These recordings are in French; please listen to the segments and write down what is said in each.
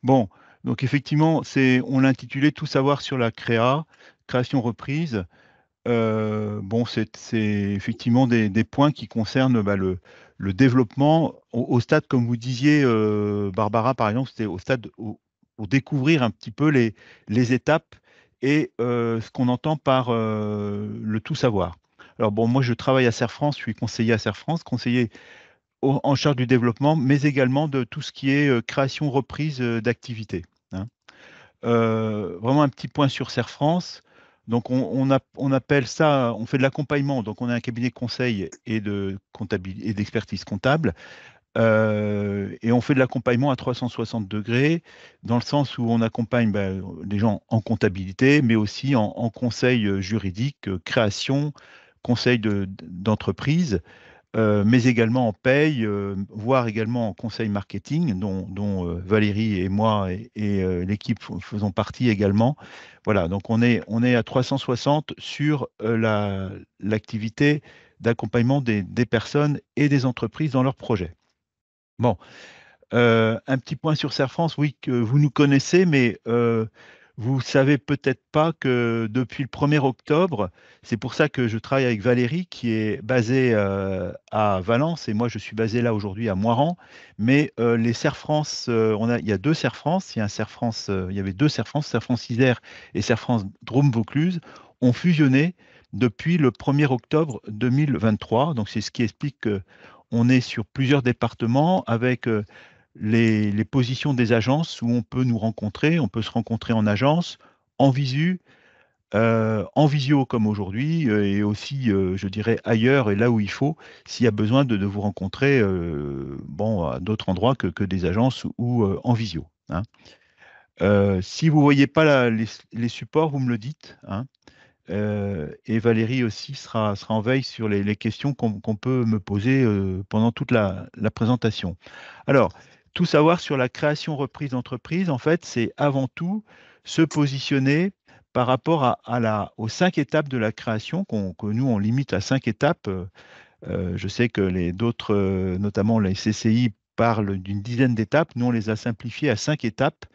Bon, donc effectivement, on l'a intitulé Tout savoir sur la création reprise. Bon, c'est effectivement des points qui concernent le développement au stade, comme vous disiez, Barbara, par exemple, c'était au stade pour découvrir un petit peu les étapes et ce qu'on entend par le tout savoir. Alors bon, moi je travaille à Serre France, je suis conseiller à Serre France, conseiller en charge du développement, mais également de tout ce qui est création reprise d'activités, hein. Vraiment un petit point sur Serre France. Donc, on appelle ça, on fait de l'accompagnement. Donc, on a un cabinet de conseil et de comptabilité et d'expertise comptable. Et on fait de l'accompagnement à 360 degrés, dans le sens où on accompagne les gens en comptabilité, mais aussi en conseil juridique, création, conseil d'entreprise, mais également en paye, voire également en conseil marketing, dont Valérie et moi et l'équipe faisons partie également. Voilà, donc on est à 360 sur l'activité d'accompagnement des personnes et des entreprises dans leurs projets. Bon, un petit point sur Serre France, oui, que vous nous connaissez, mais vous savez peut-être pas que depuis le 1er octobre, c'est pour ça que je travaille avec Valérie, qui est basée à Valence, et moi je suis basé là aujourd'hui à Moiran. Mais les Serre France, il y a deux Serre France, il y a un Serre France, il y avait deux Serre France Isère et Serre France Drôme-Vaucluse, ont fusionné depuis le 1er octobre 2023. Donc c'est ce qui explique que on est sur plusieurs départements avec les positions des agences où on peut nous rencontrer. On peut se rencontrer en agence, en visu, en visio comme aujourd'hui, et aussi, je dirais, ailleurs et là où il faut, s'il y a besoin de vous rencontrer bon, à d'autres endroits que des agences ou en visio, hein. Si vous ne voyez pas les supports, vous me le dites, hein. Et Valérie aussi sera en veille sur les questions qu'on peut me poser pendant toute la présentation. Alors, tout savoir sur la création reprise d'entreprise, en fait, c'est avant tout se positionner par rapport aux 5 étapes de la création, que nous, on limite à 5 étapes. Je sais que d'autres, notamment les CCI, parlent d'une dizaine d'étapes. Nous, on les a simplifiées à 5 étapes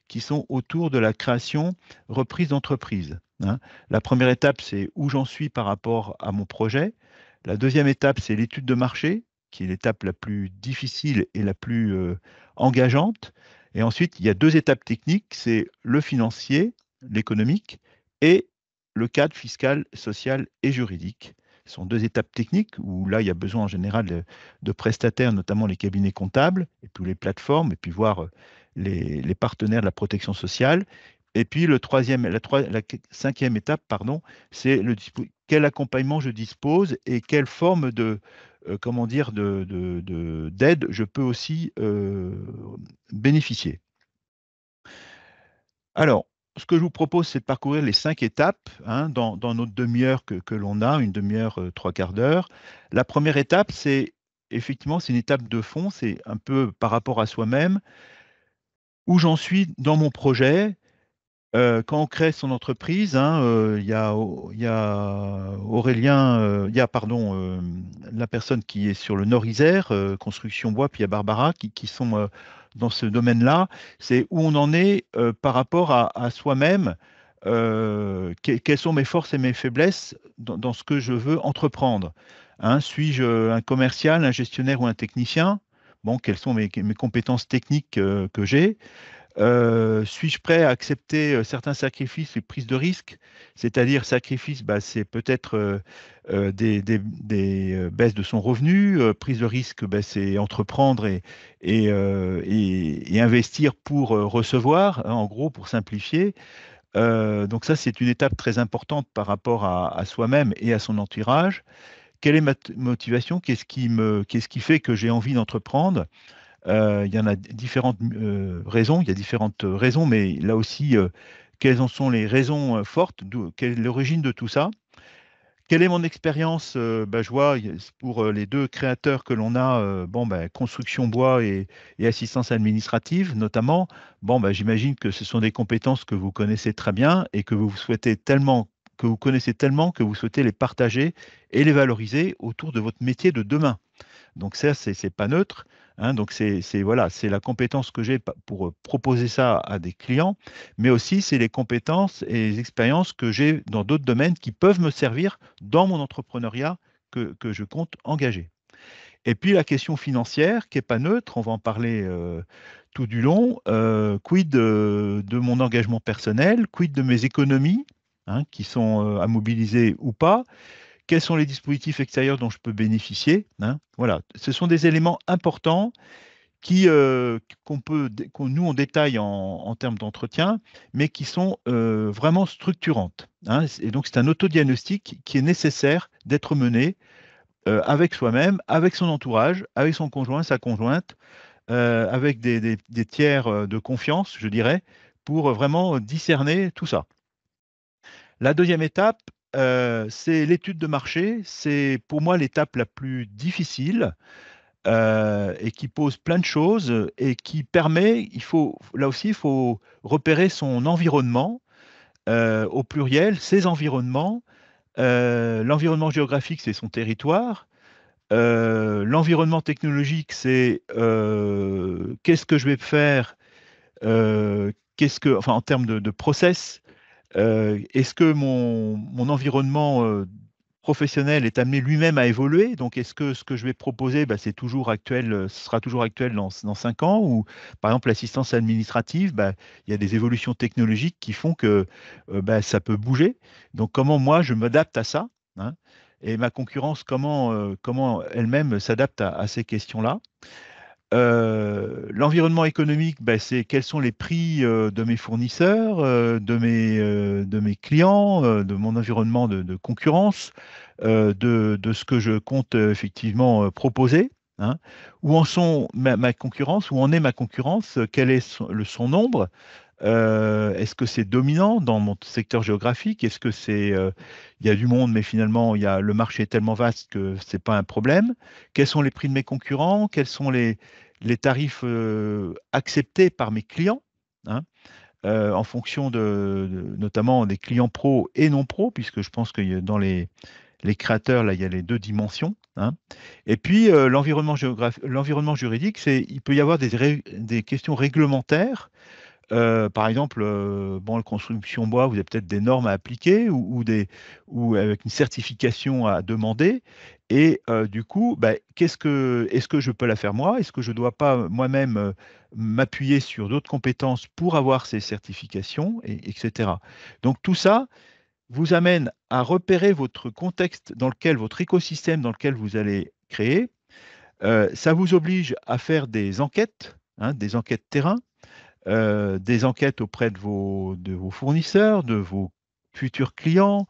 qui sont autour de la création reprise d'entreprise, hein. La première étape, c'est où j'en suis par rapport à mon projet. La deuxième étape, c'est l'étude de marché, qui est l'étape la plus difficile et la plus engageante. Et ensuite, il y a 2 étapes techniques, c'est le financier, l'économique, et le cadre fiscal, social et juridique. Ce sont 2 étapes techniques où là, il y a besoin en général de prestataires, notamment les cabinets comptables, et puis les plateformes, et puis voir les partenaires de la protection sociale. Et puis la 5e étape, pardon, c'est quel accompagnement je dispose et quelle forme comment dire, d'aide je peux aussi bénéficier. Alors, ce que je vous propose, c'est de parcourir les 5 étapes, hein, dans notre demi-heure que l'on a, une demi-heure, 3 quarts d'heure. La première étape, effectivement, c'est une étape de fond, c'est un peu par rapport à soi-même, où j'en suis dans mon projet. Quand on crée son entreprise, hein, il y a Aurélien, il y a, pardon, la personne qui est sur le Nord-Isère, construction bois, puis il y a Barbara qui sont dans ce domaine-là. C'est où on en est par rapport à soi-même, quelles sont mes forces et mes faiblesses dans ce que je veux entreprendre, hein. Suis-je un commercial, un gestionnaire ou un technicien? Bon, quelles sont mes compétences techniques que j'ai? Suis-je prêt à accepter certains sacrifices et prises de risques? C'est-à-dire, sacrifice, bah, c'est peut-être des baisses de son revenu. Prise de risque, bah, c'est entreprendre et investir pour recevoir, hein, en gros, pour simplifier. Donc ça, c'est une étape très importante par rapport à soi-même et à son entourage. Quelle est ma motivation? Qu'est-ce qui fait que j'ai envie d'entreprendre? Il y en a différentes raisons, il y a différentes raisons, mais là aussi, quelles en sont les raisons fortes? Quelle est l'origine de tout ça? Quelle est mon expérience? Je vois, pour les 2 créateurs que l'on a, bon, construction bois et assistance administrative notamment, bon, j'imagine que ce sont des compétences que vous connaissez très bien et que vous connaissez tellement que vous souhaitez les partager et les valoriser autour de votre métier de demain. Donc ça, c'est pas neutre. Hein. Donc voilà, c'est la compétence que j'ai pour proposer ça à des clients, mais aussi c'est les compétences et les expériences que j'ai dans d'autres domaines qui peuvent me servir dans mon entrepreneuriat que je compte engager. Et puis la question financière, qui n'est pas neutre, on va en parler tout du long. Quid de mon engagement personnel, quid de mes économies, hein, qui sont à mobiliser ou pas, quels sont les dispositifs extérieurs dont je peux bénéficier, hein. Voilà, ce sont des éléments importants qu'on nous on détaille en termes d'entretien, mais qui sont vraiment structurantes, hein. Et donc c'est un autodiagnostic qui est nécessaire d'être mené avec soi-même, avec son entourage, avec son conjoint, sa conjointe, avec des tiers de confiance, je dirais, pour vraiment discerner tout ça. La deuxième étape, c'est l'étude de marché. C'est pour moi l'étape la plus difficile et qui pose plein de choses et qui permet, là aussi, il faut repérer son environnement, au pluriel, ses environnements. L'environnement géographique, c'est son territoire. L'environnement technologique, c'est qu'est-ce que je vais faire, enfin, en termes de process, est-ce que mon environnement professionnel est amené lui-même à évoluer? Donc, est-ce que ce que je vais proposer, bah, c'est toujours actuel, ce sera toujours actuel dans 5 ans? Ou, par exemple, l'assistance administrative, bah, il y a des évolutions technologiques qui font que bah, ça peut bouger. Donc, comment moi, je m'adapte à ça, hein? Et ma concurrence, comment elle-même s'adapte à ces questions-là? L'environnement économique, bah, c'est quels sont les prix de mes fournisseurs, de mes clients, de mon environnement de concurrence, de ce que je compte effectivement proposer, hein. Où en sont ma concurrence, où en est ma concurrence, quel est son nombre, est-ce que c'est dominant dans mon secteur géographique? Est-ce que il y a du monde, mais finalement, le marché est tellement vaste que c'est pas un problème? Quels sont les prix de mes concurrents? Quels sont les tarifs acceptés par mes clients, hein, en fonction notamment des clients pro et non pro, puisque je pense que dans les créateurs, là, il y a les deux dimensions, hein. Et puis, l'environnement juridique, il peut y avoir des questions réglementaires, par exemple, bon, la construction bois, vous avez peut-être des normes à appliquer ou avec une certification à demander. Et du coup, bah, est-ce que je peux la faire moi? Est-ce que je ne dois pas moi-même m'appuyer sur d'autres compétences pour avoir ces certifications, etc. Donc tout ça vous amène à repérer votre contexte dans lequel, votre écosystème dans lequel vous allez créer. Ça vous oblige à faire des enquêtes, hein, des enquêtes terrain, des enquêtes auprès de vos fournisseurs, de vos futurs clients,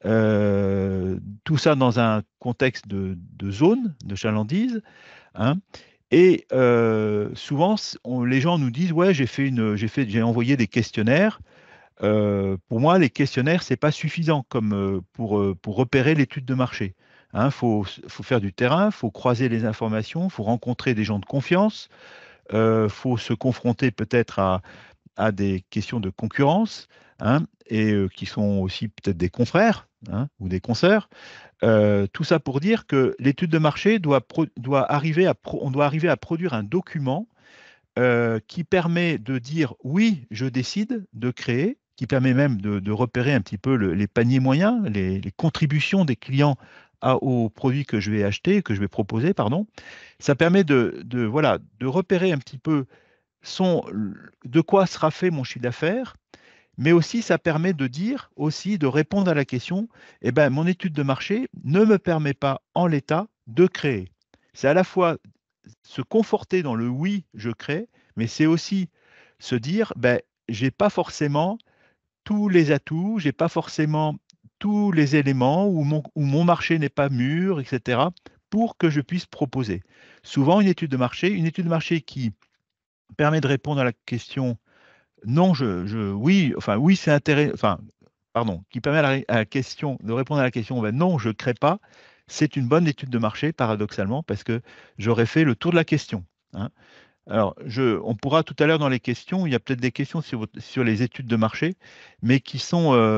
tout ça dans un contexte de zone, de chalandise, hein. Et souvent, les gens nous disent, ouais, j'ai envoyé des questionnaires. Pour moi, les questionnaires, c'est pas suffisant pour repérer l'étude de marché. Hein, faut faire du terrain, faut croiser les informations, faut rencontrer des gens de confiance, faut se confronter peut-être à des questions de concurrence, hein, et qui sont aussi peut-être des confrères, hein, ou des consoeurs. Tout ça pour dire que l'étude de marché on doit arriver à produire un document qui permet de dire oui, je décide de créer, qui permet même de repérer un petit peu les paniers moyens, les contributions des clients aux produits que je vais acheter, que je vais proposer, pardon. Ça permet voilà, de repérer un petit peu son, de quoi sera fait mon chiffre d'affaires, mais aussi ça permet de dire, aussi de répondre à la question, eh ben, mon étude de marché ne me permet pas en l'état de créer. C'est à la fois se conforter dans le oui, je crée, mais c'est aussi se dire, ben, j'ai pas forcément tous les atouts, j'ai pas forcément tous les éléments, où mon marché n'est pas mûr, etc., pour que je puisse proposer. Souvent, une étude de marché qui permet de répondre à la question non, oui, enfin, oui, c'est intéressant, enfin, pardon, qui permet à la question, de répondre à la question, ben, non, je ne crée pas, c'est une bonne étude de marché, paradoxalement, parce que j'aurais fait le tour de la question, hein. Alors, on pourra tout à l'heure dans les questions, il y a peut-être des questions sur les études de marché, mais qui seront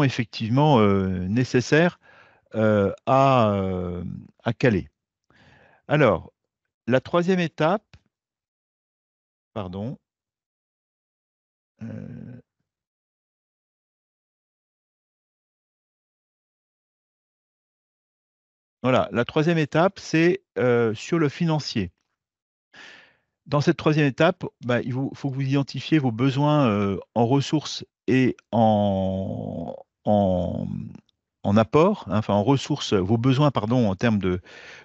effectivement nécessaires à caler. Alors, la troisième étape, pardon, euh, voilà, la troisième étape, c'est sur le financier. Dans cette troisième étape, bah, faut que vous identifiez vos besoins en ressources et en apport, hein, enfin en ressources, vos besoins, pardon, en termes de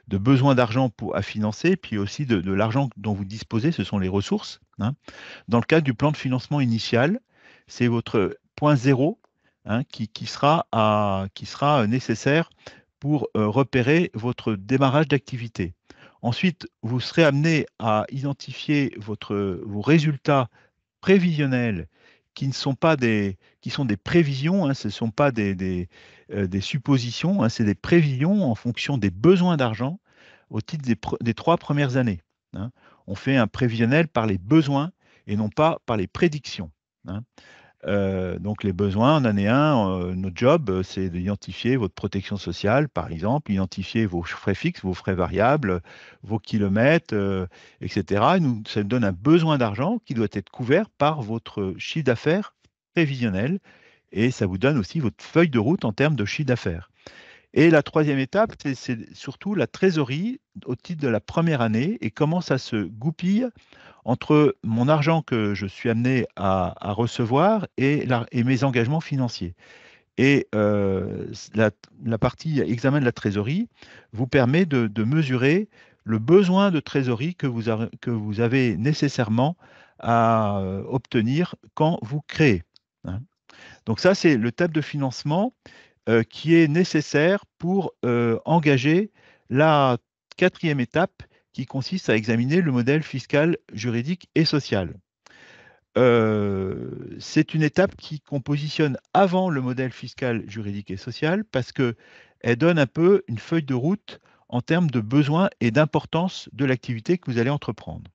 besoins d'argent à financer, puis aussi de l'argent dont vous disposez, ce sont les ressources, hein. Dans le cadre du plan de financement initial, c'est votre point zéro, hein, qui sera nécessaire pour repérer votre démarrage d'activité. Ensuite, vous serez amené à identifier vos résultats prévisionnels qui sont des prévisions, hein, ce ne sont pas des suppositions, hein, c'est des prévisions en fonction des besoins d'argent au titre des 3 premières années, hein. On fait un prévisionnel par les besoins et non pas par les prédictions, hein. Donc les besoins en année 1, notre job, c'est d'identifier votre protection sociale, par exemple, identifier vos frais fixes, vos frais variables, vos kilomètres, etc. Ça nous donne un besoin d'argent qui doit être couvert par votre chiffre d'affaires prévisionnel et ça vous donne aussi votre feuille de route en termes de chiffre d'affaires. Et la troisième étape, c'est surtout la trésorerie au titre de la première année et comment ça se goupille entre mon argent que je suis amené à recevoir et mes engagements financiers. Et la partie examen de la trésorerie vous permet de mesurer le besoin de trésorerie que vous avez nécessairement à obtenir quand vous créez, hein. Donc ça, c'est le type de financement qui est nécessaire pour engager la quatrième étape qui consiste à examiner le modèle fiscal, juridique et social. C'est une étape qu'on positionne avant le modèle fiscal, juridique et social parce qu'elle donne un peu une feuille de route en termes de besoins et d'importance de l'activité que vous allez entreprendre.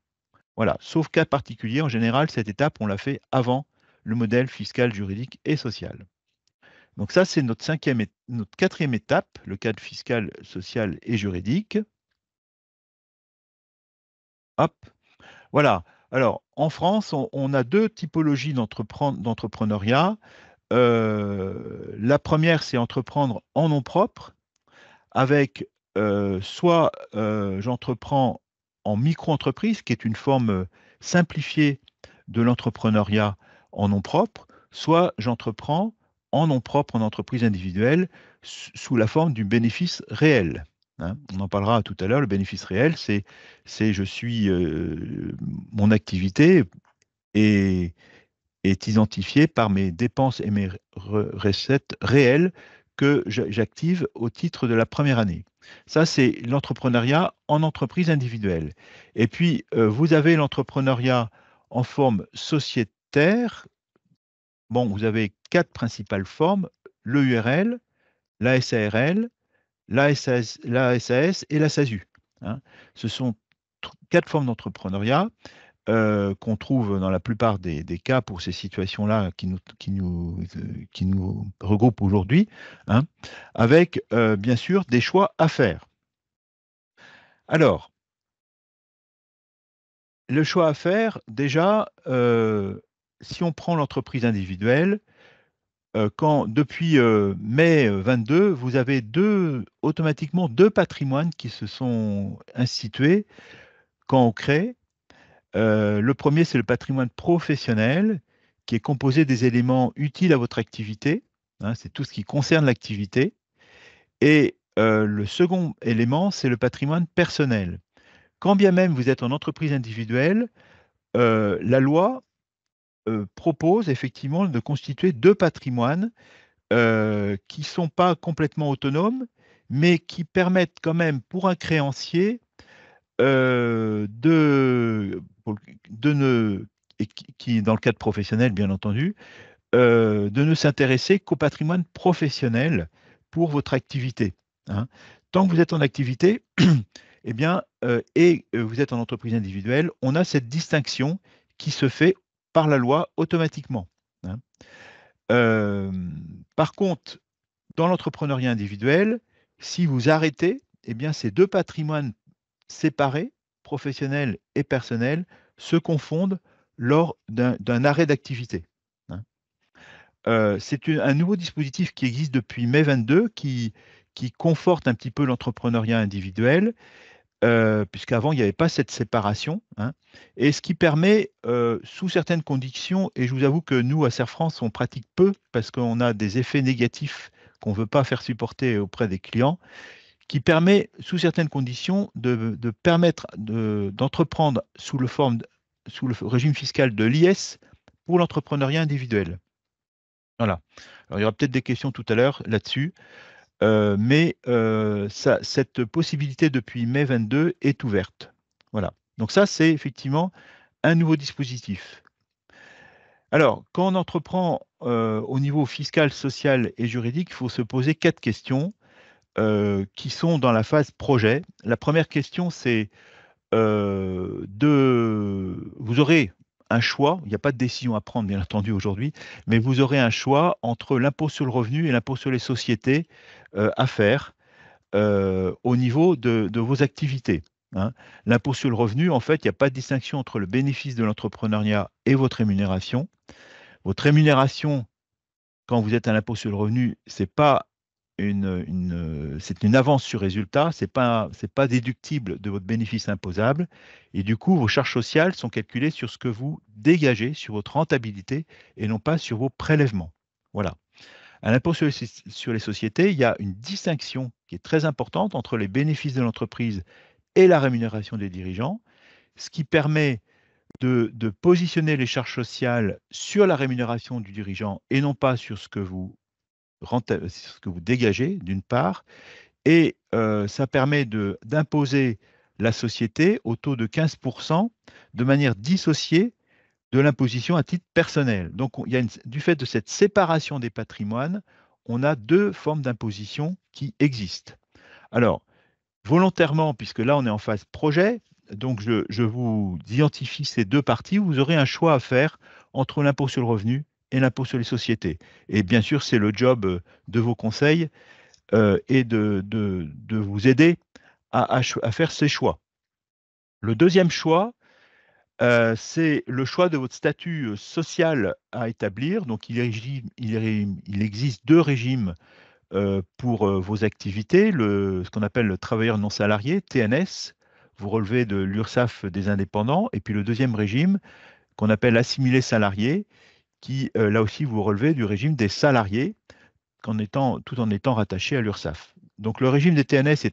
Voilà, sauf cas particulier, en général, cette étape, on la fait avant le modèle fiscal, juridique et social. Donc ça, c'est notre quatrième étape, le cadre fiscal, social et juridique. Hop, voilà. Alors, en France, on a deux typologies d'entrepreneuriat. La première, c'est entreprendre en nom propre, avec soit j'entreprends en micro-entreprise, qui est une forme simplifiée de l'entrepreneuriat en nom propre, soit j'entreprends en nom propre en entreprise individuelle sous la forme du bénéfice réel, hein. On en parlera tout à l'heure. Le bénéfice réel, c'est je suis mon activité est, est identifiée par mes dépenses et mes recettes réelles que j'active au titre de la première année. Ça, c'est l'entrepreneuriat en entreprise individuelle. Et puis, vous avez l'entrepreneuriat en forme sociétaire. Bon, vous avez quatre principales formes: l'EURL, la SARL, la SAS et la SASU, hein. Ce sont quatre formes d'entrepreneuriat qu'on trouve dans la plupart des cas pour ces situations-là qui nous regroupent aujourd'hui, hein, avec bien sûr des choix à faire. Alors, le choix à faire, déjà, si on prend l'entreprise individuelle, quand depuis mai 22, vous avez automatiquement deux patrimoines qui se sont institués quand on crée. Le premier, c'est le patrimoine professionnel, qui est composé des éléments utiles à votre activité, hein, c'est tout ce qui concerne l'activité. Et le second élément, c'est le patrimoine personnel. Quand bien même vous êtes en entreprise individuelle, la loi propose effectivement de constituer deux patrimoines qui ne sont pas complètement autonomes, mais qui permettent quand même pour un créancier de ne, et qui, dans le cadre professionnel, bien entendu, de ne s'intéresser qu'au patrimoine professionnel pour votre activité, hein. Tant que vous êtes en activité, eh bien, vous êtes en entreprise individuelle, on a cette distinction qui se fait par la loi automatiquement, hein. Euh, Par contre, dans l'entrepreneuriat individuel, si vous arrêtez, eh bien, ces deux patrimoines séparés, professionnels et personnels, se confondent lors d'un arrêt d'activité. Hein. C'est un nouveau dispositif qui existe depuis mai 22, qui conforte un petit peu l'entrepreneuriat individuel, puisqu'avant, il n'y avait pas cette séparation, hein, et ce qui permet, sous certaines conditions, et je vous avoue que nous, à Serre France, on pratique peu parce qu'on a des effets négatifs qu'on ne veut pas faire supporter auprès des clients, qui permet, sous certaines conditions, de permettre d'entreprendre sous le régime fiscal de l'IS pour l'entrepreneuriat individuel. Voilà. Alors, il y aura peut-être des questions tout à l'heure là-dessus, mais cette possibilité depuis mai 22 est ouverte. Voilà. Donc ça, c'est effectivement un nouveau dispositif. Alors, quand on entreprend au niveau fiscal, social et juridique, il faut se poser 4 questions qui sont dans la phase projet. La première question, c'est vous aurez un choix, il n'y a pas de décision à prendre, bien entendu, aujourd'hui, mais vous aurez un choix entre l'impôt sur le revenu et l'impôt sur les sociétés à faire au niveau de vos activités. Hein. L'impôt sur le revenu, en fait, il n'y a pas de distinction entre le bénéfice de l'entrepreneuriat et votre rémunération. Votre rémunération, quand vous êtes à l'impôt sur le revenu, c'est pas c'est une avance sur résultat, c'est pas déductible de votre bénéfice imposable. Et du coup, vos charges sociales sont calculées sur ce que vous dégagez, sur votre rentabilité, et non pas sur vos prélèvements. Voilà. À l'impôt sur les sociétés, il y a une distinction qui est très importante entre les bénéfices de l'entreprise et la rémunération des dirigeants, ce qui permet de positionner les charges sociales sur la rémunération du dirigeant et non pas sur ce que ce que vous dégagez, d'une part, et ça permet d'imposer la société au taux de 15% de manière dissociée de l'imposition à titre personnel. Donc, il y a du fait de cette séparation des patrimoines, on a deux formes d'imposition qui existent. Alors, volontairement, puisque là, on est en phase projet, donc je vous identifie ces deux parties, vous aurez un choix à faire entre l'impôt sur le revenu et l'impôt sur les sociétés. Et bien sûr, c'est le job de vos conseils et de vous aider à faire ces choix. Le deuxième choix, c'est le choix de votre statut social à établir. Donc, il existe deux régimes pour vos activités. Ce qu'on appelle le travailleur non salarié, TNS, vous relevez de l'URSSAF des indépendants. Et puis le deuxième régime, qu'on appelle assimilé salarié, qui, là aussi, vous relevez du régime des salariés, tout en étant rattaché à l'URSSAF. Donc, le régime des TNS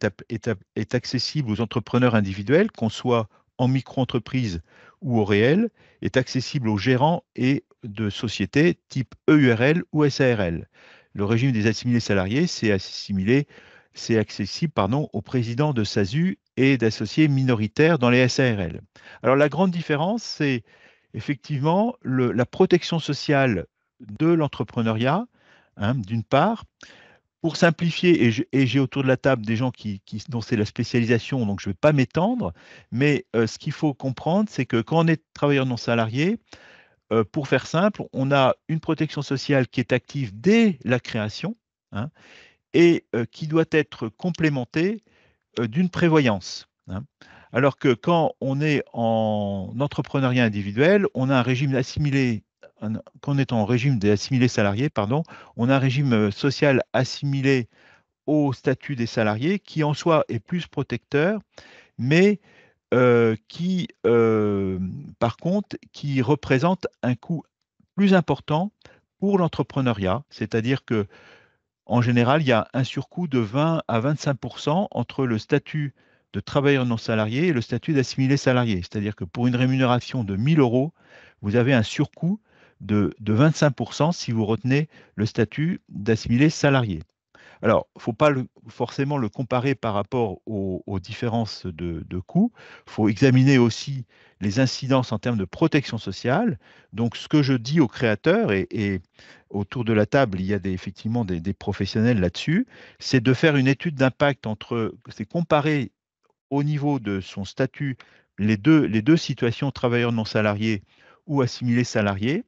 est accessible aux entrepreneurs individuels, qu'on soit en micro-entreprise ou au réel, est accessible aux gérants et de sociétés type EURL ou SARL. Le régime des assimilés salariés, c'est accessible aux présidents de SASU et d'associés minoritaires dans les SARL. Alors, la grande différence, c'est effectivement la protection sociale de l'entrepreneuriat, hein, d'une part. Pour simplifier, et j'ai autour de la table des gens dont c'est la spécialisation, donc je ne vais pas m'étendre, mais ce qu'il faut comprendre, c'est que quand on est travailleur non salarié, pour faire simple, on a une protection sociale qui est active dès la création, hein, et qui doit être complémentée d'une prévoyance. Hein. Alors que quand on est en entrepreneuriat individuel, on a un régime assimilé, quand on est en régime des assimilés salariés, pardon, on a un régime social assimilé au statut des salariés qui en soi est plus protecteur, mais par contre, qui représente un coût plus important pour l'entrepreneuriat, c'est-à-dire que en général, il y a un surcoût de 20 à 25% entre le statut de travailleur non salarié et le statut d'assimilé salarié. C'est-à-dire que pour une rémunération de 1 000 euros, vous avez un surcoût de 25% si vous retenez le statut d'assimilé salarié. Alors, il ne faut pas forcément le comparer par rapport aux différences de coûts. Il faut examiner aussi les incidences en termes de protection sociale. Donc, ce que je dis aux créateurs, et autour de la table, il y a effectivement des professionnels là-dessus, c'est de faire une étude d'impact c'est comparer au niveau de son statut les deux situations, travailleurs non salariés ou assimilés salariés,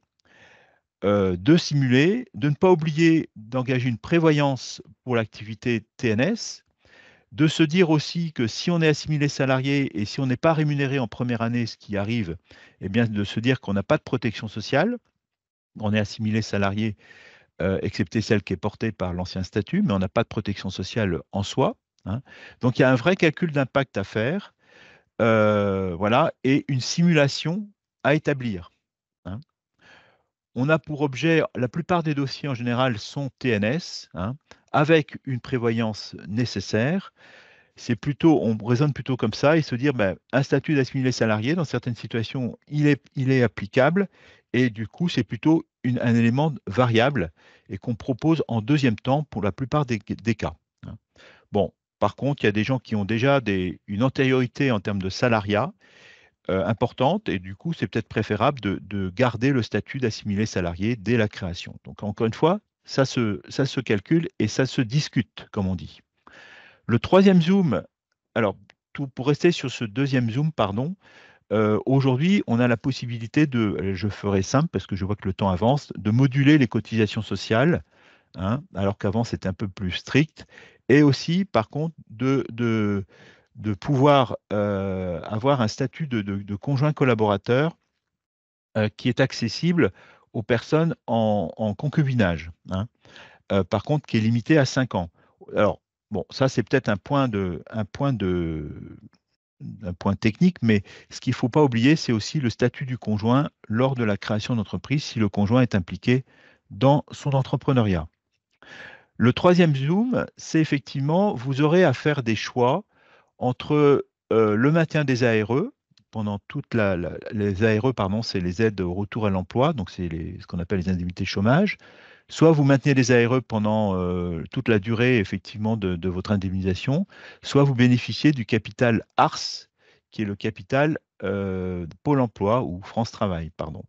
de simuler, de ne pas oublier d'engager une prévoyance pour l'activité TNS, De se dire aussi que si on est assimilé salarié et si on n'est pas rémunéré en première année, ce qui arrive, eh bien de se dire qu'on n'a pas de protection sociale. On est assimilé salarié, excepté celle qui est portée par l'ancien statut, mais on n'a pas de protection sociale en soi, hein. Donc il y a un vrai calcul d'impact à faire, voilà, et une simulation à établir, hein. On a pour objet, la plupart des dossiers en général sont TNS, hein, avec une prévoyance nécessaire. C'est plutôt, on raisonne plutôt comme ça et se dire, ben, un statut d'assimilé salarié, dans certaines situations, il est applicable et du coup, c'est plutôt un élément variable et qu'on propose en deuxième temps pour la plupart des cas, hein. Bon, par contre, il y a des gens qui ont déjà une antériorité en termes de salariat importante et du coup, c'est peut-être préférable de garder le statut d'assimilé salarié dès la création. Donc, encore une fois, ça se calcule et ça se discute, comme on dit. Le troisième zoom, alors pour rester sur ce deuxième zoom, pardon, aujourd'hui, on a la possibilité je ferai simple parce que je vois que le temps avance, de moduler les cotisations sociales, hein, alors qu'avant c'était un peu plus strict, et aussi, par contre, de pouvoir avoir un statut de conjoint collaborateur qui est accessible aux personnes en concubinage, hein. Par contre, qui est limité à 5 ans. Alors, bon, ça, c'est peut-être un point technique, mais ce qu'il ne faut pas oublier, c'est aussi le statut du conjoint lors de la création d'entreprise, si le conjoint est impliqué dans son entrepreneuriat. Le troisième zoom, c'est effectivement, vous aurez à faire des choix entre le maintien des ARE, pendant les ARE, pardon, c'est les aides au retour à l'emploi, donc c'est ce qu'on appelle les indemnités chômage. Soit vous maintenez les ARE pendant toute la durée, effectivement, de votre indemnisation, soit vous bénéficiez du capital ARS, qui est le capital de Pôle emploi ou France Travail, pardon.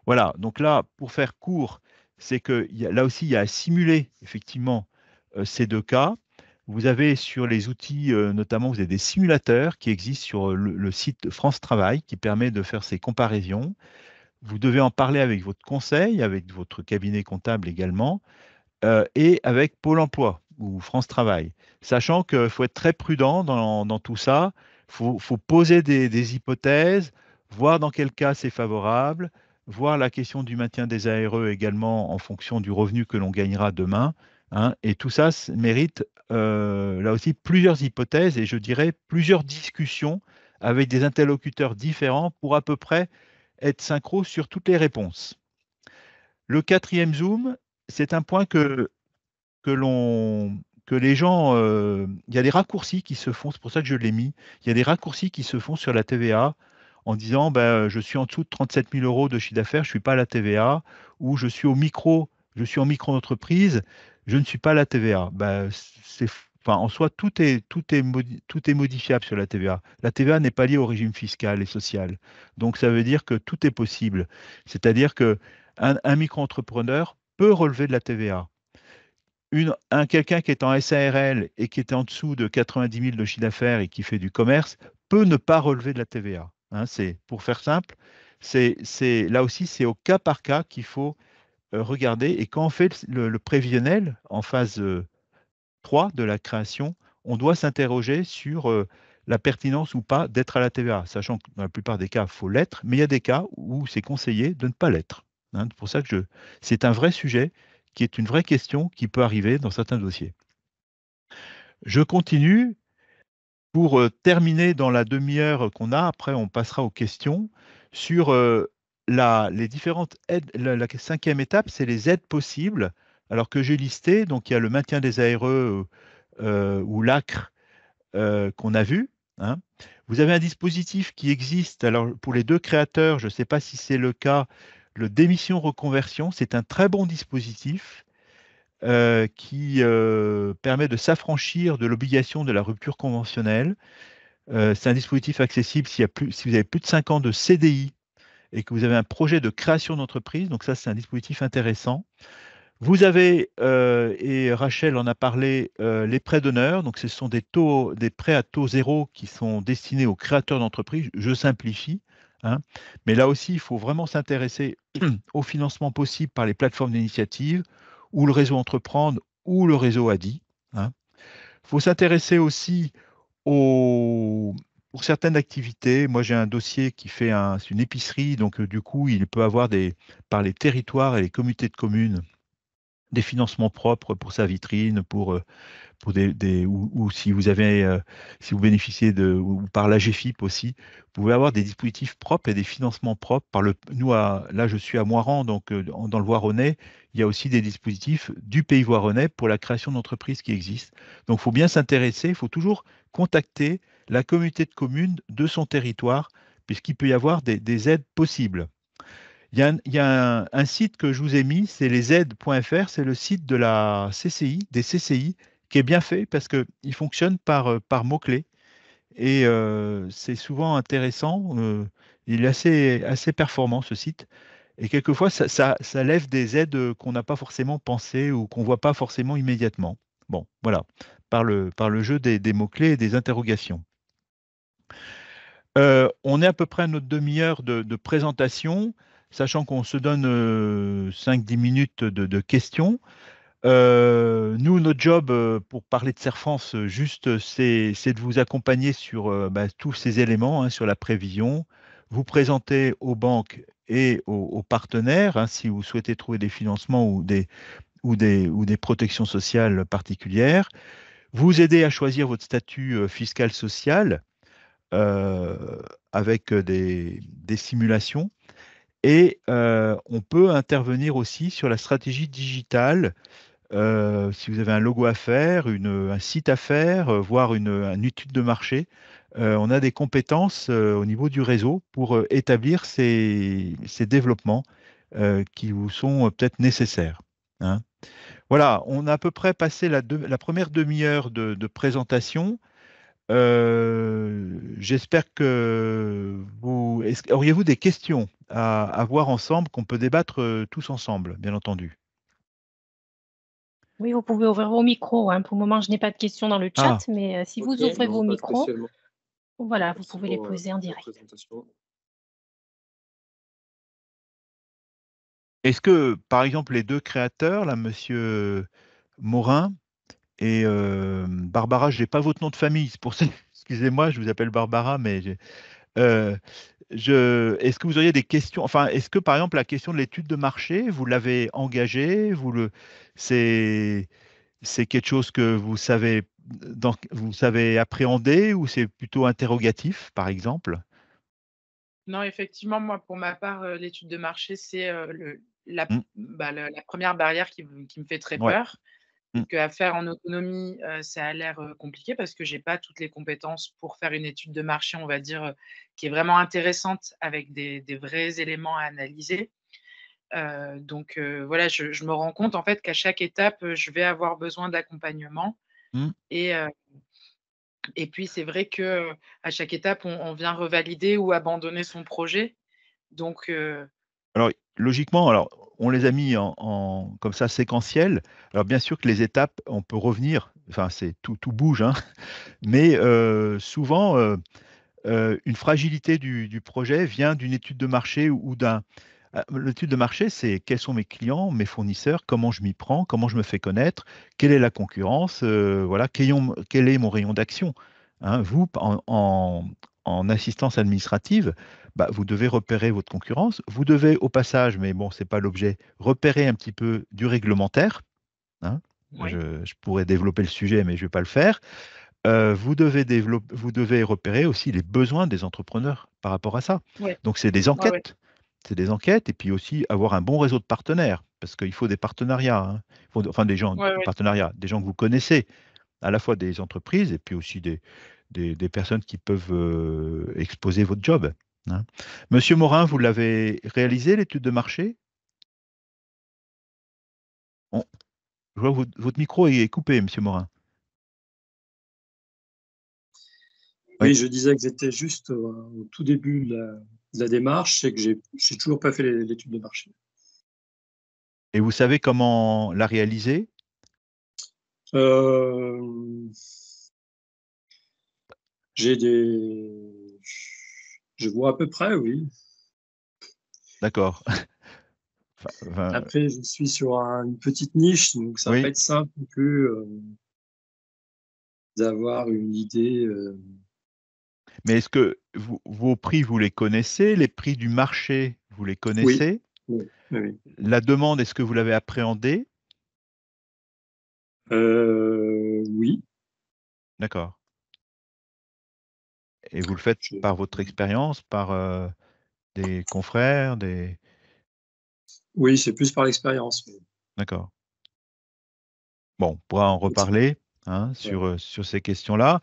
Voilà, donc là, pour faire court, c'est que là aussi, il y a à simuler effectivement ces deux cas. Vous avez sur les outils, notamment, vous avez des simulateurs qui existent sur le site France Travail qui permet de faire ces comparaisons. Vous devez en parler avec votre conseil, avec votre cabinet comptable également, et avec Pôle emploi ou France Travail. Sachant qu'il faut être très prudent dans tout ça, faut poser des hypothèses, voir dans quel cas c'est favorable, voir la question du maintien des ARE également en fonction du revenu que l'on gagnera demain, hein. Et tout ça mérite là aussi plusieurs hypothèses et je dirais plusieurs discussions avec des interlocuteurs différents pour à peu près être synchro sur toutes les réponses. Le quatrième zoom, c'est un point que l'on que les gens, il y a des raccourcis qui se font, c'est pour ça que je l'ai mis, il y a des raccourcis qui se font sur la TVA en disant ben, je suis en dessous de 37 000 euros de chiffre d'affaires, je ne suis pas à la TVA, ou je suis en micro-entreprise, je ne suis pas à la TVA. Ben, enfin, en soi, tout est modifiable sur la TVA. La TVA n'est pas liée au régime fiscal et social. Donc ça veut dire que tout est possible. C'est-à-dire que un micro-entrepreneur peut relever de la TVA. Quelqu'un qui est en SARL et qui est en dessous de 90 000 de chiffre d'affaires et qui fait du commerce peut ne pas relever de la TVA, hein. Pour faire simple, là aussi, c'est au cas par cas qu'il faut regarder. Et quand on fait le prévisionnel en phase 3 de la création, on doit s'interroger sur la pertinence ou pas d'être à la TVA, sachant que dans la plupart des cas, il faut l'être, mais il y a des cas où c'est conseillé de ne pas l'être, hein. C'est pour ça que c'est un vrai sujet qui est une vraie question qui peut arriver dans certains dossiers. Je continue pour terminer dans la demi-heure qu'on a. Après, on passera aux questions sur les différentes aides. La cinquième étape, c'est les aides possibles. Alors que j'ai listé, donc il y a le maintien des ARE ou l'ACRE qu'on a vu, hein. Vous avez un dispositif qui existe. Alors pour les deux créateurs, je ne sais pas si c'est le cas, le démission reconversion, c'est un très bon dispositif qui permet de s'affranchir de l'obligation de la rupture conventionnelle. C'est un dispositif accessible si vous avez plus de 5 ans de CDI et que vous avez un projet de création d'entreprise. Donc ça, c'est un dispositif intéressant. Vous avez, et Rachel en a parlé, les prêts d'honneur. Donc ce sont des prêts à taux zéro qui sont destinés aux créateurs d'entreprise. Je simplifie, hein. Mais là aussi, il faut vraiment s'intéresser au financement possible par les plateformes d'initiative ou le réseau Entreprendre ou le réseau ADI, hein. faut s'intéresser aussi aux, pour certaines activités. Moi, j'ai un dossier qui fait c'est une épicerie, donc du coup, il peut avoir par les territoires et les communautés de communes des financements propres pour sa vitrine, pour ou si vous avez, si vous bénéficiez ou par la GFIP aussi, vous pouvez avoir des dispositifs propres et des financements propres. Là, je suis à Moiran, donc dans le Voironnais, il y a aussi des dispositifs du Pays Voironnais pour la création d'entreprises qui existent. Donc, il faut bien s'intéresser, il faut toujours contacter la communauté de communes de son territoire, puisqu'il peut y avoir des aides possibles. Il y a un site que je vous ai mis, c'est lesaides.fr, c'est le site de la CCI, des CCI, qui est bien fait parce qu'il fonctionne par mots-clés et c'est souvent intéressant. Il est assez performant ce site et quelquefois ça lève des aides qu'on n'a pas forcément pensées ou qu'on ne voit pas forcément immédiatement. Bon, voilà, par le jeu des mots-clés et des interrogations. On est à peu près à notre demi-heure de présentation, sachant qu'on se donne 5-10 minutes de questions. Nous, notre job pour parler de Serfance, juste, c'est de vous accompagner sur tous ces éléments, hein, sur la prévision, vous présenter aux banques et aux partenaires, hein, si vous souhaitez trouver des financements ou des protections sociales particulières, vous aider à choisir votre statut fiscal social euh, avec des simulations. Et on peut intervenir aussi sur la stratégie digitale. Si vous avez un logo à faire, un site à faire, voire une étude de marché, on a des compétences au niveau du réseau pour établir ces développements qui vous sont peut-être nécessaires, hein. Voilà, on a à peu près passé la première demi-heure de présentation. J'espère que auriez-vous des questions à voir ensemble qu'on peut débattre tous ensemble, bien entendu. Oui, vous pouvez ouvrir vos micros, hein. Pour le moment, je n'ai pas de questions dans le chat, Ah, mais si Ok, vous ouvrez non, vos pas micros, spécialement. voilà, vous Merci pouvez les pour poser en la direct. présentation. est-ce que, par exemple, les deux créateurs, là, Monsieur Morin et Barbara, je n'ai pas votre nom de famille, c'est pour ça, excusez-moi, je vous appelle Barbara, mais euh, est-ce que vous auriez des questions? Enfin, est-ce que, par exemple, la question de l'étude de marché, vous l'avez engagée, c'est, c'est quelque chose que vous savez appréhender ou c'est plutôt interrogatif, par exemple? Non, effectivement, moi, pour ma part, l'étude de marché, c'est Hmm. la première barrière qui me fait très Ouais. peur. Hmm. Et qu'à faire en autonomie, ça a l'air compliqué parce que j'ai pas toutes les compétences pour faire une étude de marché, on va dire, qui est vraiment intéressante avec des vrais éléments à analyser. Donc voilà, je me rends compte en fait qu'à chaque étape, je vais avoir besoin d'accompagnement Hmm. et heu et puis c'est vrai qu'à chaque étape, on vient revalider ou abandonner son projet. Donc Alors, logiquement, alors, on les a mis comme ça séquentiels. Alors, bien sûr que les étapes, on peut revenir. Enfin, tout bouge, hein. Mais souvent, une fragilité du projet vient d'une étude de marché ou d'un. L'étude de marché, c'est quels sont mes clients, mes fournisseurs, comment je m'y prends, comment je me fais connaître, quelle est la concurrence, voilà, quel est mon rayon d'action, hein. Vous, en assistance administrative, bah, vous devez repérer votre concurrence. Vous devez, au passage, mais bon, c'est pas l'objet, repérer un petit peu du réglementaire, hein. oui, Je pourrais développer le sujet, mais je ne vais pas le faire. Vous devez repérer aussi les besoins des entrepreneurs par rapport à ça. ouais, Donc, c'est des ouais, ouais, enquêtes. C'est des enquêtes et puis aussi avoir un bon réseau de partenaires parce qu'il faut des partenariats, hein. Enfin, ouais, des ouais. partenariats, des gens que vous connaissez, à la fois des entreprises et puis aussi des personnes qui peuvent exposer votre job, hein. Monsieur Morin, vous l'avez réalisé, l'étude de marché? On- je vois que votre micro est coupé, Monsieur Morin. Oui. Oui, je disais que j'étais juste au tout début de la démarche et que j'ai toujours pas fait l'étude de marché. Et vous savez comment la réaliser? Euh, j'ai des, je vois à peu près, oui. D'accord. Enfin, Après, je suis sur une petite niche, donc ça va pas oui. être simple non plus. d'avoir une idée. Mais est-ce que vos prix, vous les connaissez? Les prix du marché, vous les Oui, connaissez? oui, oui. La demande, est-ce que vous l'avez appréhendée? Oui. D'accord. Et vous le faites Je- par votre expérience, par des confrères, des... Oui, c'est plus par l'expérience. D'accord. Bon, on pourra en reparler hein, Ouais. sur ces questions-là.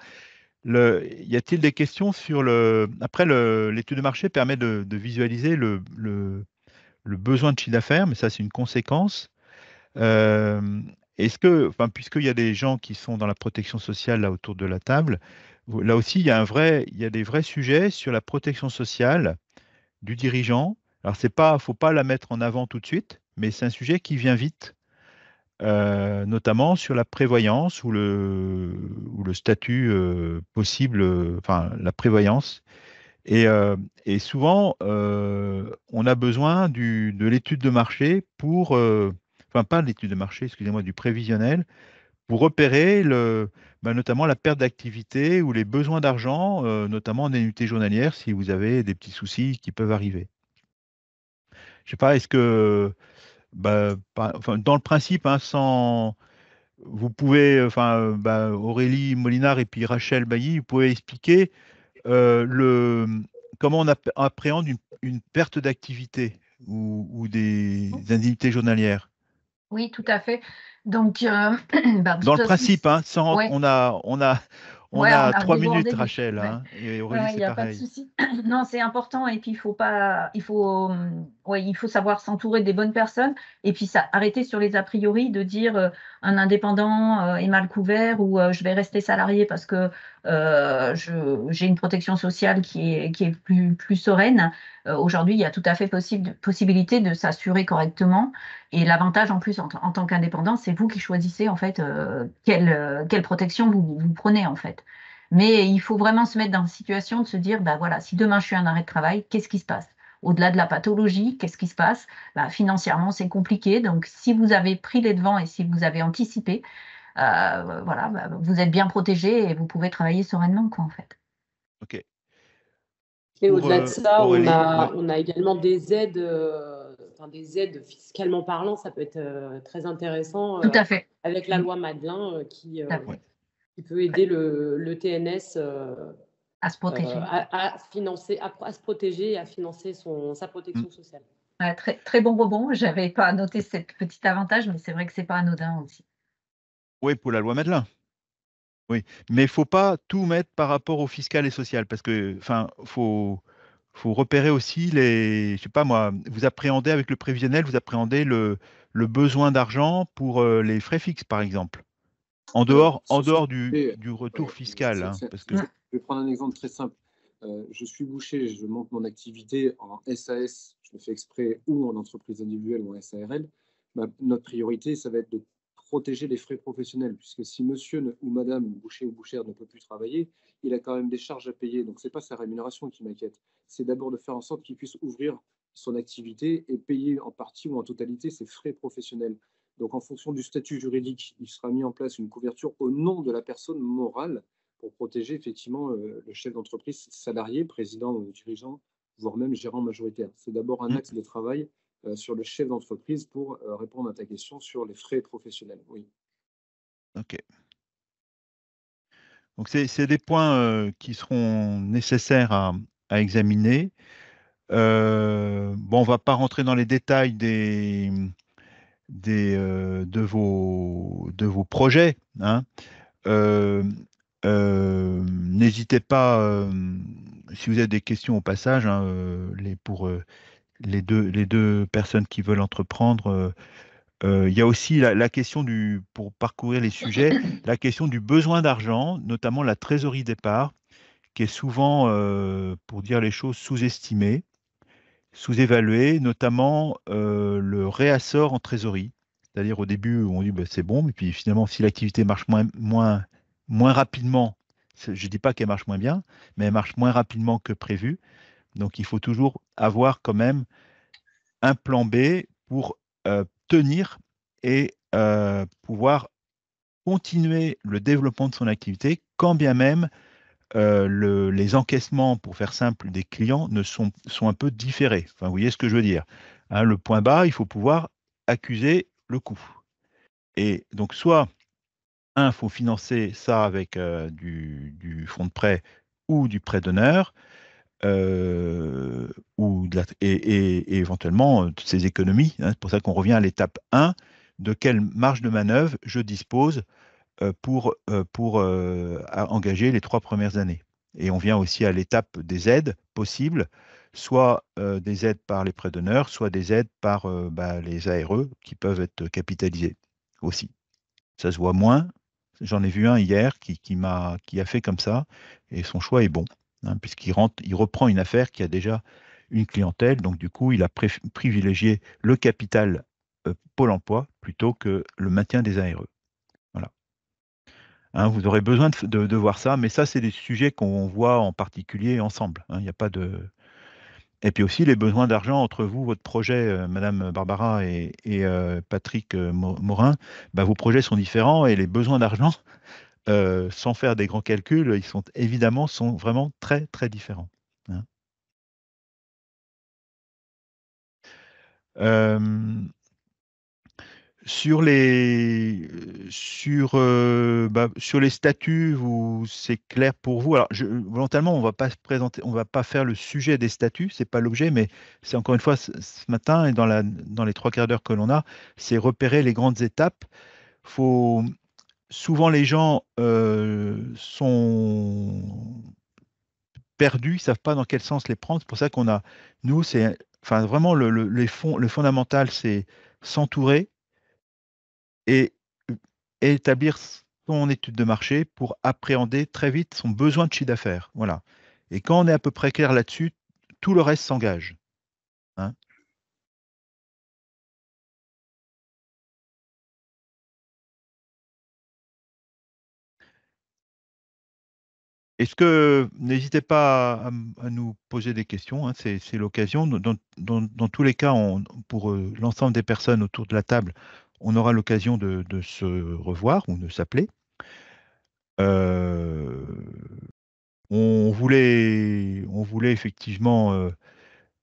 Y a-t-il des questions sur le... Après, l'étude de marché permet de visualiser le besoin de chiffre d'affaires, mais ça, c'est une conséquence. Euh, enfin, puisqu'il y a des gens qui sont dans la protection sociale là autour de la table, là aussi, il y a des vrais sujets sur la protection sociale du dirigeant. Alors, faut pas la mettre en avant tout de suite, mais c'est un sujet qui vient vite, notamment sur la prévoyance ou le statut possible, enfin, la prévoyance. Et souvent, on a besoin de l'étude de marché enfin pas de l'étude de marché, excusez-moi, du prévisionnel, pour repérer notamment la perte d'activité ou les besoins d'argent, notamment en annuité journalière, si vous avez des petits soucis qui peuvent arriver. Je sais pas, est-ce que, enfin, dans le principe, hein, vous pouvez, Aurélie Molinard et puis Rachel Bailly, vous pouvez expliquer comment on appréhende une perte d'activité ou des indemnités journalières. Oui, tout à fait. Donc, de Dans toute le façon, principe, hein, ouais, on ouais, on a a 3 minutes, débordé Rachel, ouais. hein, et Ouais, Aurélie, ouais, il c'est n'y a pas de pareil. souci. Non, c'est important et puis il faut savoir s'entourer des bonnes personnes et puis arrêter sur les a priori de dire un indépendant est mal couvert ou je vais rester salarié parce que j'ai une protection sociale qui est plus sereine. Aujourd'hui, il y a tout à fait possibilité de s'assurer correctement et l'avantage en plus en tant qu'indépendant, c'est vous qui choisissez en fait quelle protection vous prenez en fait. Mais il faut vraiment se mettre dans la situation de se dire, bah voilà, si demain je suis en arrêt de travail, qu'est-ce qui se passe? Au-delà de la pathologie, qu'est-ce qui se passe? Bah, financièrement, c'est compliqué. Donc, si vous avez pris les devants et si vous avez anticipé, voilà, bah, vous êtes bien protégé et vous pouvez travailler sereinement, quoi, en fait. OK. Et Pour au-delà de ça, Aurélie, ouais. on a également des aides, des aides fiscalement parlant, ça peut être très intéressant Tout à fait. avec la loi Madelin Tout à fait. qui peut aider le TNS À se protéger. à financer, à se protéger et à financer sa protection sociale. Ouais, très, très bon rebond. Je n'avais pas noté ce petit avantage, mais c'est vrai que ce n'est pas anodin aussi. Oui, pour la loi Madelin. Oui, mais il faut pas tout mettre par rapport au fiscal et social, parce que, enfin, faut repérer aussi je sais pas moi, vous appréhendez avec le prévisionnel, vous appréhendez le besoin d'argent pour les frais fixes, par exemple, Alors, en sur ce dehors sujet, du retour fiscal, hein, parce que, je vais prendre un exemple très simple. Je suis boucher, je monte mon activité en SAS, je le fais exprès, ou en entreprise individuelle ou en SARL. Notre priorité, ça va être de protéger les frais professionnels, puisque si monsieur ou madame, boucher ou bouchère, ne peut plus travailler, il a quand même des charges à payer. Donc, ce n'est pas sa rémunération qui m'inquiète. C'est d'abord de faire en sorte qu'il puisse ouvrir son activité et payer en partie ou en totalité ses frais professionnels. Donc, en fonction du statut juridique, il sera mis en place une couverture au nom de la personne morale pour protéger effectivement le chef d'entreprise salarié, président ou dirigeant, voire même gérant majoritaire. C'est d'abord un axe de travail sur le chef d'entreprise pour répondre à ta question sur les frais professionnels. Oui. ok. Donc c'est des points qui seront nécessaires à examiner. Bon, on va pas rentrer dans les détails de vos projets, hein. Euh, N'hésitez pas, si vous avez des questions au passage, hein, pour les deux personnes qui veulent entreprendre. Il y a aussi la question pour parcourir les sujets, la question du besoin d'argent, notamment la trésorerie départ, qui est souvent, pour dire les choses, sous-estimée, sous-évaluée, notamment le réassort en trésorerie. C'est-à-dire au début, on dit bah, c'est bon, mais puis finalement, si l'activité marche moins rapidement, je ne dis pas qu'elle marche moins bien, mais elle marche moins rapidement que prévu. Donc il faut toujours avoir quand même un plan B pour tenir et pouvoir continuer le développement de son activité, quand bien même les encaissements, pour faire simple, des clients sont un peu différés. Enfin, vous voyez ce que je veux dire. Hein, le point bas, il faut pouvoir accuser le coût. Et donc, soit, il faut financer ça avec du fonds de prêt ou du prêt d'honneur, et éventuellement toutes ces économies. Hein. C'est pour ça qu'on revient à l'étape 1, de quelle marge de manœuvre je dispose pour engager les 3 premières années. Et on vient aussi à l'étape des aides possibles, soit des aides par les prêts d'honneur, soit des aides par les ARE qui peuvent être capitalisés aussi. Ça se voit moins. J'en ai vu un hier qui a fait comme ça, et son choix est bon, hein, il reprend une affaire qui a déjà une clientèle, donc du coup, il a privilégié le capital Pôle emploi plutôt que le maintien des ARE. Voilà. Hein, vous aurez besoin de voir ça, mais ça, c'est des sujets qu'on voit en particulier ensemble. Hein, il n'y a pas de... Et puis aussi les besoins d'argent entre vous, votre projet, Madame Barbara et Patrick Morin, vos projets sont différents et les besoins d'argent, sans faire des grands calculs, ils sont vraiment très très différents. Hein. Euh, Sur les statuts, c'est clair pour vous. Alors, volontairement, on va pas faire le sujet des statuts, c'est pas l'objet, mais c'est encore une fois ce matin et dans les 3 quarts d'heure que l'on a, c'est repérer les grandes étapes. Souvent les gens sont perdus, ils savent pas dans quel sens les prendre. C'est pour ça nous, enfin vraiment le fondamental, c'est s'entourer et établir son étude de marché pour appréhender très vite son besoin de chiffre d'affaires. Voilà. Et quand on est à peu près clair là-dessus, tout le reste s'engage. Hein. N'hésitez pas à nous poser des questions, hein, c'est l'occasion. Dans tous les cas, pour l'ensemble des personnes autour de la table, on aura l'occasion de se revoir ou de s'appeler. Euh, on voulait effectivement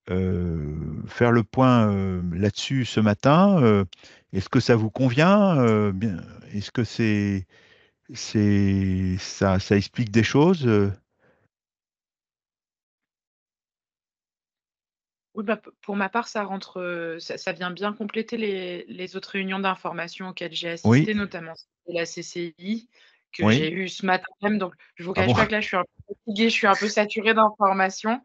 faire le point là-dessus ce matin. Est-ce que ça vous convient? Est-ce que ça explique des choses? Oui, pour ma part, ça rentre, ça vient bien compléter les autres réunions d'information auxquelles j'ai Oui, assisté, notamment celle de la CCI que oui. j'ai eue ce matin même. Donc, je ne vous Ah cache bon? pas que là, je suis un peu fatiguée, je suis un peu saturée d'informations,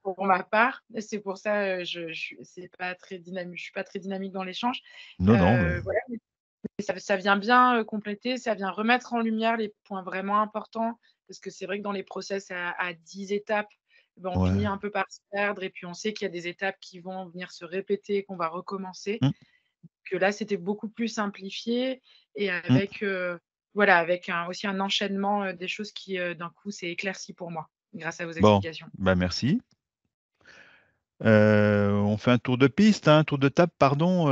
pour ma part. C'est pour ça, c'est pas très dynamique, je suis pas très dynamique dans l'échange. Non, non. Voilà, mais ça vient bien, compléter, ça vient remettre en lumière les points vraiment importants parce que c'est vrai que dans les process à 10 étapes, on Ouais. finit un peu par se perdre et puis on sait qu'il y a des étapes qui vont venir se répéter, qu'on va recommencer. Mm, Que là, c'était beaucoup plus simplifié et mm. avec, voilà, avec aussi un enchaînement, des choses qui, d'un coup, s'est éclairci pour moi grâce à vos Bon, explications. merci. On fait un tour de piste, un tour de table, pardon.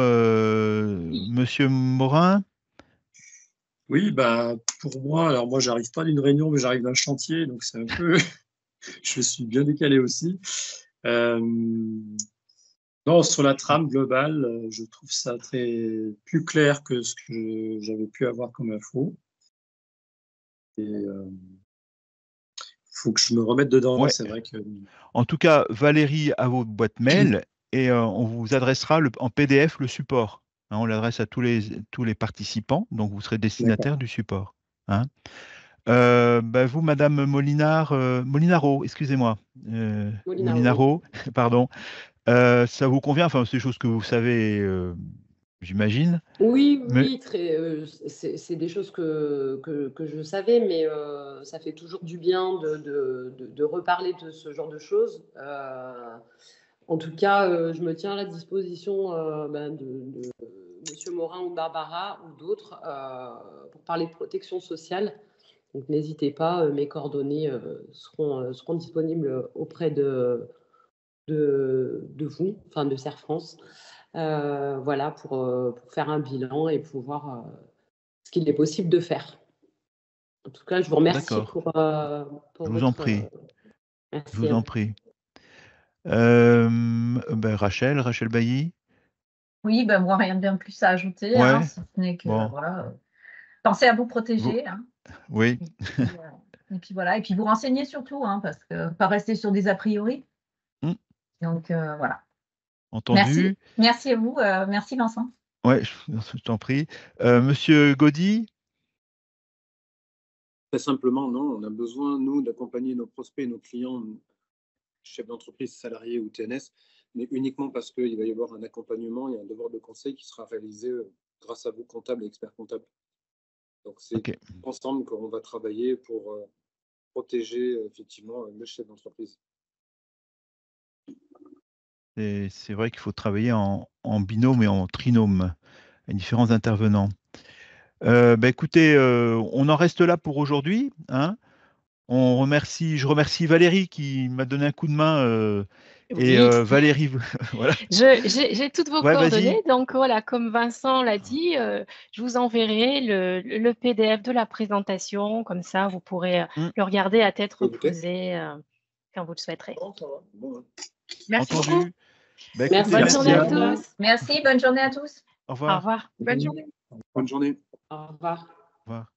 Monsieur Morin? Oui, pour moi, alors moi, j'arrive pas d'une réunion, mais j'arrive d'un chantier, donc c'est un peu, je suis bien décalé aussi. Euh, non, sur la trame globale, je trouve ça plus clair que ce que j'avais pu avoir comme info. Et faut que je me remette dedans. Ouais. C'est vrai que En tout cas, Valérie a votre boîte mail et on vous adressera en PDF le support. Hein, on l'adresse à tous les participants, donc vous serez d'accord. destinataire du support. Hein. Vous, Madame Molinaro, excusez-moi, Molinaro, Molinaro, pardon, ça vous convient? Enfin, c'est des choses que vous savez, j'imagine. oui, Mais oui, c'est des choses que je savais, mais ça fait toujours du bien de reparler de ce genre de choses. En tout cas, je me tiens à la disposition de Monsieur Morin ou Barbara ou d'autres pour parler de protection sociale. Donc n'hésitez pas, mes coordonnées seront disponibles auprès de vous, enfin de Serre France. Voilà, pour faire un bilan et pouvoir ce qu'il est possible de faire. En tout cas, je vous remercie pour je vous en prie. Merci. Je vous en prie. Rachel Bailly. Oui, ben moi, rien de bien plus à ajouter, Ouais. hein, si ce n'est que voilà, pensez à vous protéger. Hein. Oui. Et puis voilà, et puis vous renseignez surtout, hein, parce que pas rester sur des a priori. Donc voilà. Entendu. Merci à vous. Merci Vincent. Ouais, je t'en prie. Monsieur Gaudy. Très simplement, non, on a besoin, nous, d'accompagner nos prospects, nos clients, chefs d'entreprise, salariés ou TNS, mais uniquement parce qu'il va y avoir un accompagnement et un devoir de conseil qui sera réalisé grâce à vous, comptables et experts comptables. Donc, c'est ensemble qu'on va travailler pour protéger effectivement le chef d'entreprise. C'est vrai qu'il faut travailler en binôme et en trinôme, avec différents intervenants. Écoutez, on en reste là pour aujourd'hui. Hein. Je remercie Valérie qui m'a donné un coup de main. Et Valérie, voilà. J'ai toutes vos coordonnées. Donc voilà, comme Vincent l'a dit, je vous enverrai le PDF de la présentation. Comme ça, vous pourrez le regarder à tête reposée quand vous le souhaiterez. Merci beaucoup. Merci. Bonne journée à tous. Merci, bonne journée à tous. Au revoir. Au revoir. Bonne journée. Bonne journée. Au revoir. Au revoir.